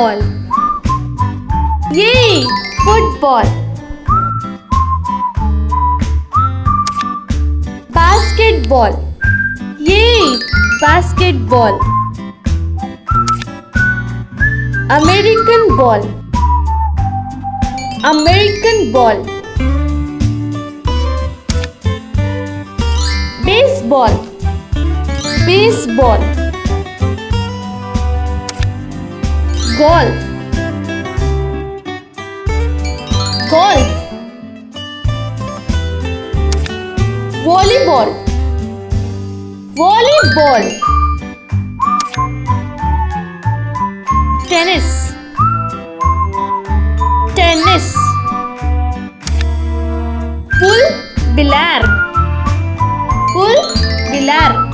ball. Yay! Football. Basketball. Yay! Basketball. American ball. American ball. Baseball. Baseball. Golf. Golf. Volleyball. Volleyball. Tennis. Tennis. Pool, billiard. Pool, billiard.